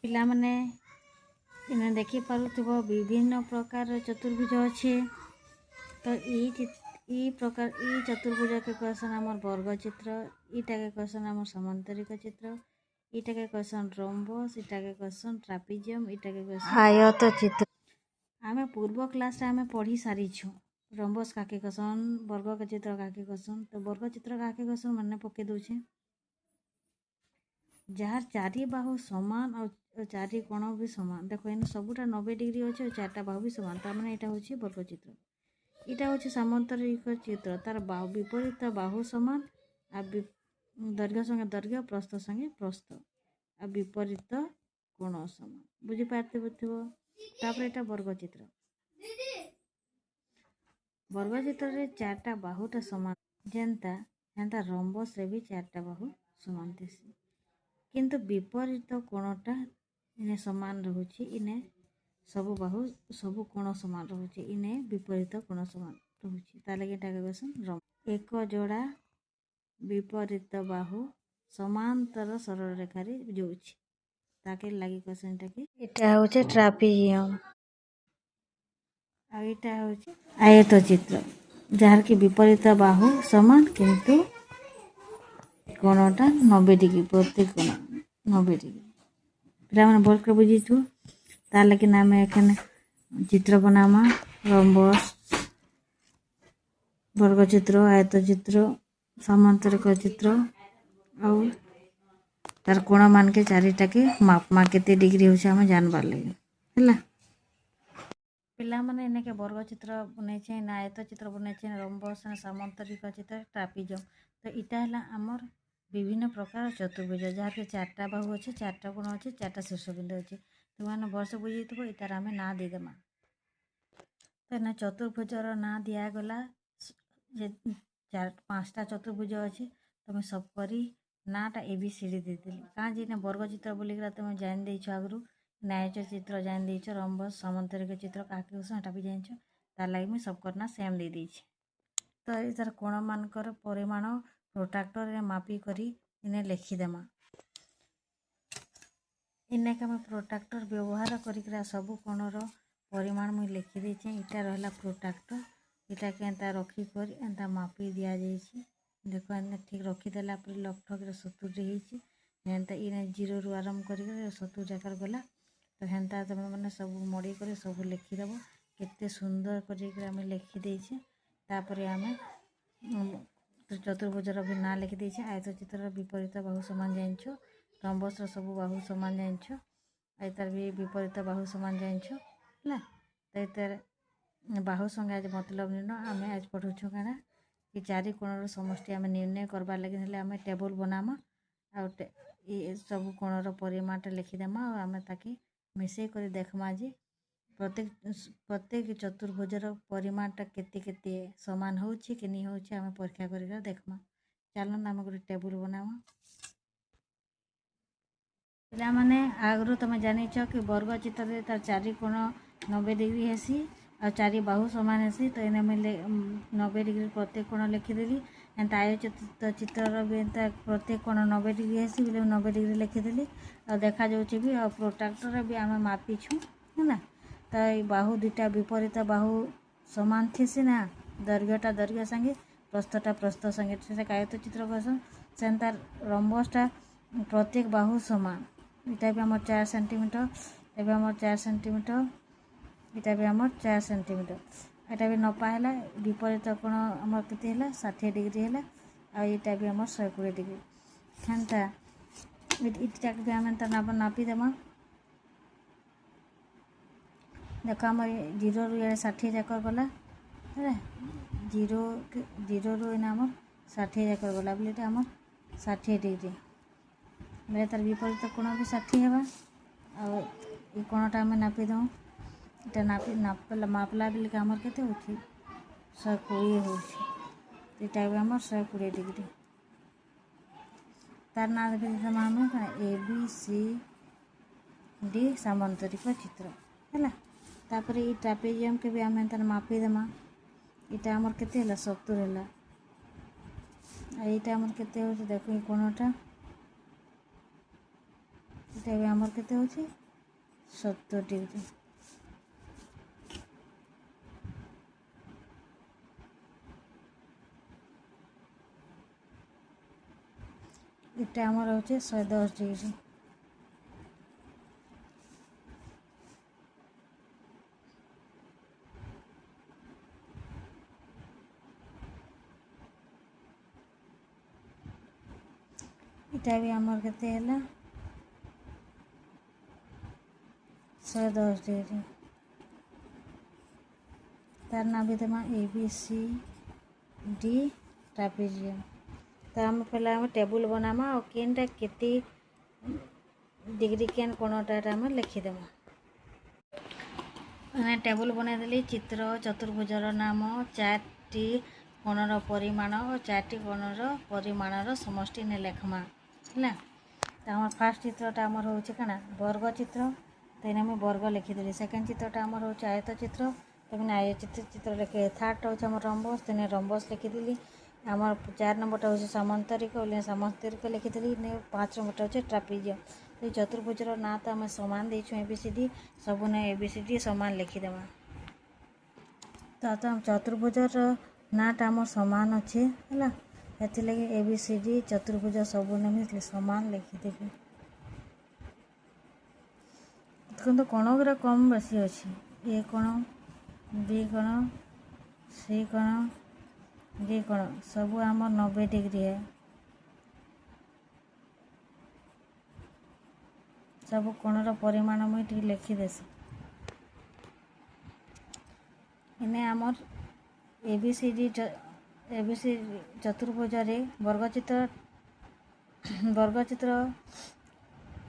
ପିଲାମାନେ इन्हें देखी पारुथिबो विभिन्न प्रकार चतुर्भुज अच्छे। तो ई प्रकार ई चतुर्भुज के कहसन आमर वर्ग चित्र, ईटा के कहसन आमर समांतरिक चित्र, ईटा के कहसन रोम्बस, ईटा के कहसन ट्रापिजियम, ईटा के कहसन आयत चित्र। आमे पूर्व क्लास रे आमे पढ़ी सारी छु रोम्बस काके कहसन, वर्ग के चित्र काके कहसन। तो वर्ग चित्र काके कहसन माने पके दोछे जार चारि बाहु समान और चारि कोण भी समान। देखो इन सबुटा 90 डिग्री अच्छे और चार्टा बाहु भी समान, तार माने एटा होछि वर्ग चित्र। इटा होछि सामांतरिक चित्र, तार बाहु विपरीत बाहु समान आ दैर्घ्य संगे दैर्घ्य, प्रस्थ संगे प्रस्थ आ विपरीत कोण समान। बुझी पारथिबो। तापर एटा वर्ग चित्र। वर्ग चित्र रे चार्टा बाहुटा समान जेंता रोम्बस रे भी चार्टा बाहु समान थिसी, किंतु विपरीत कोणटा इने समान रहुछि। इने सबु बाहु सबु कोण समान रहुछि, इने विपरीत कोण समान रहुछि। ताले एटा के कहसन रोम्बस। एक जोड़ा विपरीत बाहु समांतर सरल रेखा रे जोछि, ताके लागि कहसन एटा के एटा होचे ट्रापिजियम। आ एटा होचे आयत चित्र, जार की विपरीत बाहु समान किंतु कोणटा 90 डिग्री, प्रत्येक कोण 90 डिग्री। पिला माने बोल के बुझीछु। तार लेकिन आमे एखन चित्र बनामा रोम्बस, वर्ग चित्र, आयत चित्र, समांतरिक चित्र और तार कोण मान के चारिटा के माप केते डिग्री होছে आमे जानबार लागि हैला। पिला माने इने के वर्ग चित्र बनै छै, आयत चित्र बनै छै, रोम्बस, समांतरिक चित्र, ट्रापिजियम। तो इटा हला हमर विभिन्न प्रकार चतुर्भुज जहाँ के चार्टा बाहु अच्छे, चार्टा कोण अच्छे, चार्टा शीर्ष बिंदु अच्छे। तुमने वर्ष बुझी इतार आम ना देदेमा। तो ना चतुर्भुजर ना दिया गला जे 4-5टा चतुर्भुज अच्छे, तुम सब करी नाटा ABCD देदेली कहाँ जी वर्ग चित्र बोलिक तुम जान देछ आगु, न्याय चित्र जान देछ, रोम्बस समांतरिक चित्र काके कहसन भी जान, तार लगी मुझे सब करना सेम दे देछ। तो इतार कोण मानकर परिमाण प्रोट्राक्टर रे मापी करी इने लिखिदेमा। इने के मैं प्रोट्राक्टर व्यवहार करिकरा सब कोणर परिमाण मुझे लिखि देछे। इटा रहला प्रोट्राक्टर, इटा के एंता रखी कर एंता मापी दिया जाइछि। देखो एने ठीक रखी देला पर लक ठक 70 होइछि, एंता इने 0 रु आरंभ करिक 70 जाकर गला। तो हेंता तुम मैंने सब मड़ी कर सब लिखिदेव, केते सुंदर करिक आमे लिखि देछे। तापर आमे चतुर्भुजर भी ना लिखि देछे। आयत चित्र विपरीत बाहु समान जानिछ, रोम्बस सब बाहु समान जानिछ, आयतार भी विपरीत बाहु समान जानिछ हैला। तो इतार बाहु संगे आज मतलब निनो आमे आज पढ़ुछु काना कि चारि कोणर समष्टि आमे निर्णय करबार लागि हेले आमे टेबल बनामा आ सब कोणर परिमाणटा लिखिदेमा और आमे ताकि मिसई कर देखमा जे प्रत्येक चतुर्भुजर परिमाणटा केते केते समान होछि कि नहीं होछि आमे परीक्षा करिका देखमा। चलो आमे गोटे टेबल बनामा। पिला माने आगरो तुम जानिछ कि वर्ग चित्र रे तार चारि कोण 90 डिग्री हेसी और चारि बाहु समान हेसी। तो इने में 90 डिग्री प्रत्येक कोण लिखिदेली। एंता आयत चित्र भी एंता प्रत्येक कोण 90 डिग्री हेसी बोले 90 डिग्री लिखिदेली और देखा जाउछि भी और प्रोट्राक्टर भी आमे मापी छु हैना। तो बाहु दुटा विपरीत बाहु समान थिसी ना, दैर्घ्यटा दैर्घ्य संगे, प्रस्थटा प्रस्थ संगे, से आयत चित्र कहसन। सेंता रोम्बसटा प्रत्येक बाहु समान, इटा भी हमर 4 सेंटीमीटर, एबे हमर 4 सेंटीमीटर, इटा भी हमर 4 सेंटीमीटर। एटा भी नपा हैला विपरीत कोण हमर केते हैला 60 डिग्री हैला आ इटा भी हमर 120 डिग्री। हेंता इटा भी हम एंता नापी देमा। देखो हमर 0 रु 60 जाकर गला है, 0 रु एना हमर 60 जाकर गला बोले एटा हमर 60 डिग्री। मेरे तार विपरीत कोण भी 60 हेबा और ई कोणटा हमें नापी दऊ। इटा मापला बेले हमर केते होछि 120 होछि। इटा भी हमर 120 डिग्री। तार ना दे देमा हमें ABCD समांतरिक चित्र हैला। तापर ई ट्रापेजियम के भी हमें एंता मापी देमा। इटा हमर केते हैला 70 हैला आ इटा हमर केते होछि देखो ई कोणटा ଏଇଟା ବି ଆମର କେତେ ହେଉଛି 70 डिग्री। এটা আমার হচ্ছে 110 डिग्री। এটা भी আমার কেতে ହେଲା 110 डिग्री। तार ना भी देमा ABCD ट्रापेजियम। तो आम पहले आम टेबुल बनामा और केनटा केते डिग्री केन कोणटा आम लिखिदेमा। मैंने टेबुल बनईदेली चित्र चतुर्भुजर नाम 4टी कोणर परिमाण और 4टी कोणर परिमाणर समष्टि ने लेखमा है। तो आम फास्ट चित्रटा आमर हूँ क्या वर्ग चित्र, तो आम वर्ग लिखिदेली। सेकेंड चित्रटा आमर हूँ आयत चित्र, तो मैंने आयत चित्र लिखे। थर्ड हूँ आम रंबस, तो रंबस लिखिदेली। आमर 4 नंबरटा हूँ सामंतरिक, सामंतरिक लिखिदेली। 5 नंबरटा हूँ ट्रापेजियम। तो चतुर्भुजर ना तो आम सामान देचु ABCD, सबू ने ABCD सामान लिखिदेमा। तो आम चतुर्भुजर नाटा आम सामान अच्छे है, से लगे ABCD चतुर्भुज सबू ने सामान लिखिदेवी। देखो कोण गुरा कम बेसी अच्छी, ए कोण B कोण C कोण D कोण सबू आम 90 डिग्री है। सब कोणर परिमाण मुझे लिखिदेसी। इने आमर ABCD चतुर्भुज वर्गचित्र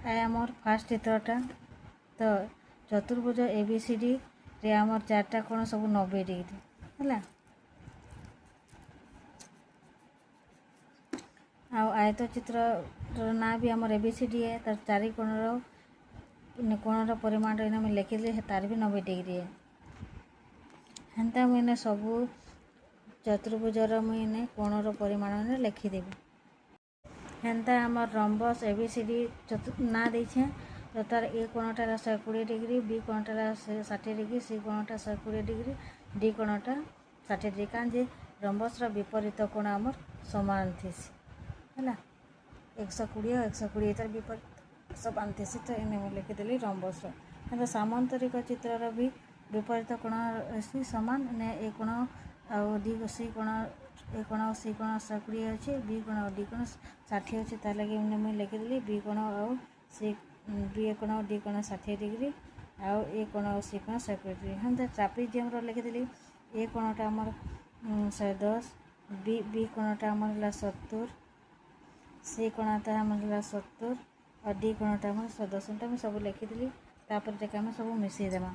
है आमर फास्ट चित्रटा। तो चतुर्भुज ABCD रे आमर 4टा कोण सब 90 डिग्री है। आयत चित्र ना भी आमर ABCD है, तर 4 कोणर परिमाण में लिखिले तार भी 90 डिग्री है। हेन्ता मुझे सबू चतुर्भुजर मुझे कोणर परिमाण में लिखिदेवी। हेन्ता आमर रंबस ABCD ना देछे, तो तार ए कोणटा 120 degree, B कोणटा 60 degree, C कोणटा 120 degree, D कोणटा 60 degree. कारण जे रंबस विपरीत कोण आमर समान थीसी है। 120 और 120 तार विपरीत समान थीसी, तो इन्हें मुझे लिखिदेली रंबस। सामंतरिक चित्रर भी विपरीत कोण अच्छी सामान ने ए कोण डी C कोण ए कोण C कोण 120 अच्छे, B कोण D कोण 60 अच्छे, तार लगे मुझे लिखिदेली B कोण और C B कोण D कोण 60 डिग्री आउ ए कोण C कोण 120 डिग्री। हम ट्रापेजियम लिखिदेली। ए कोणटा आमर 110, B कोणटा आमर 70, C कोणटा आमर 70 और D कोणटा आमर 110। सब लिखिदेली। तापर आम सब मिसेदेमा।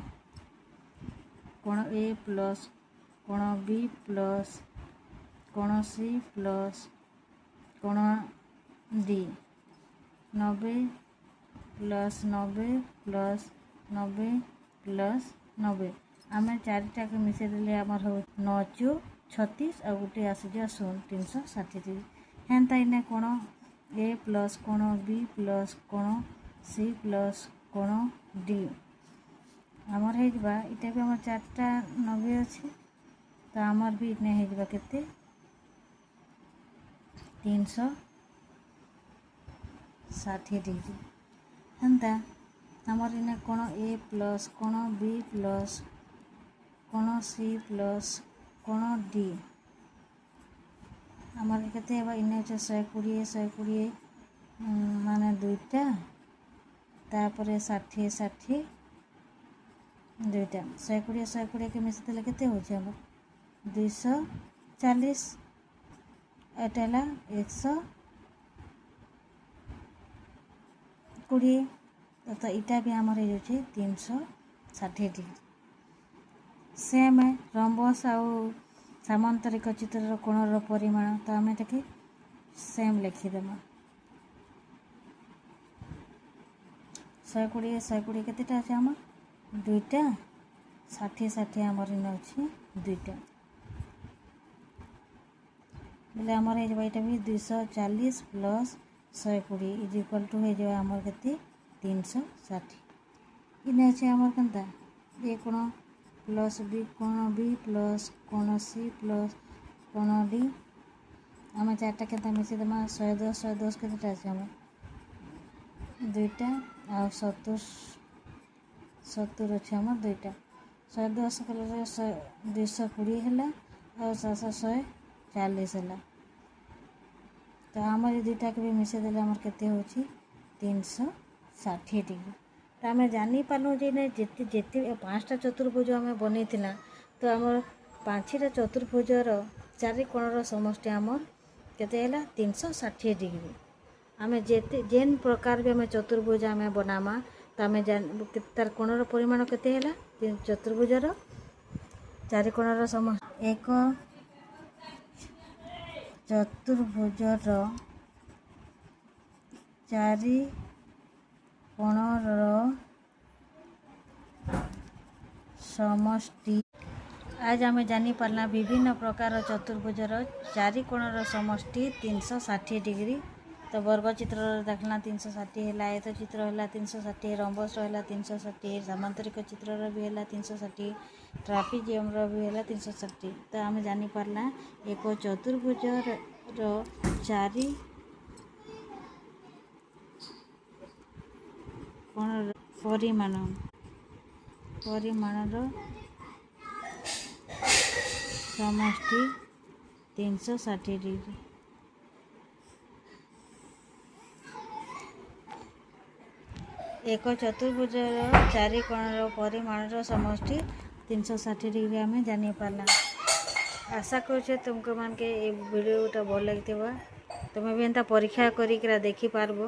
कोण A प्लस कोण B प्लस कोण C प्लस कोण D 90 प्लस 90 प्लस 90 प्लस 90। आम 4टा के मिसेदेले आमर हो 9 × 36 और गोटे आसीजा 360 डिग्री। हेन्ता इने कोण A प्लस कोण B प्लस कोण C प्लस कोण D आमर है इटा भी आम 4टा 90 अच्छे, तो आमर भी इतने है केते 360 डिग्री। हेन्ता आमर इने कोण A प्लस कोण B प्लस कोण C प्लस कोण D आमर केते है इने 120 माने 2टा, तापरे 60 60 2टा 120 के मिसेदेले केते होचे आमर 240, एटा है 120। तो इटा भी आमर हो 360 डिग्री। सेम है रंबस आउ सामंतरिक चित्र कोणर परिमाण, तो आम एटाके सेम लिखिदेमा। 120 केतेटा अच्छे आमर 2टा, 60 60 आमर इन अच्छे 2टा बोले आमर हो भी 240 प्लस 120 इज इक्वल टू हो आमर केते 360 इने अच्छे आमर केनता ए कोण प्लस बी कोण बी प्लस कोण सी प्लस कोण डी आम चार्टा के मिसे देमा 110 110 केतेटा अच्छे आम दुईटा आ 70 अच्छे आम दुईटा 110 कले 220 है और 740 है तो आम दुईटा के भी मिसे देले आमर केते होची 360 डिग्री तो आम जानी पालु जे जिते जिते 5टा चतुर्भुज आम बनई तो आम 5टा चतुर्भुजर चारि कोणर समष्टि आमर केते हैला 360 डिग्री आम जेते जेन प्रकार भी आम चतुर्भुज आम बनामा तो आम तार कोणर परिमाण केते हैला चतुर्भुजर चारि कोणर समष्टि एक चतुर्भुजर चारि कोणर समष्टि आज आम जानी पारला विभिन्न प्रकार चतुर्भुजर चारि कोणर समष्टि 360 डिग्री तो वर्गचित्र देखला 360 है आयत चित्र है 360 रंबस है 360 सामांतरिक चित्र भी है 360 ट्रापिजियम भी है 360 तो आम जानी पारला एक चतुर्भुजर चारि कोणर परिमाणर समष्टि 360 डिग्री एक चतुर्भुजर चारि कोणर परिमाणर समष्टि 360 डिग्री आम जानी पारला आशा करछे तुमको मान के वीडियोटा भल लगी तुम भी एंता परीक्षा करिकरा देखी पारबो।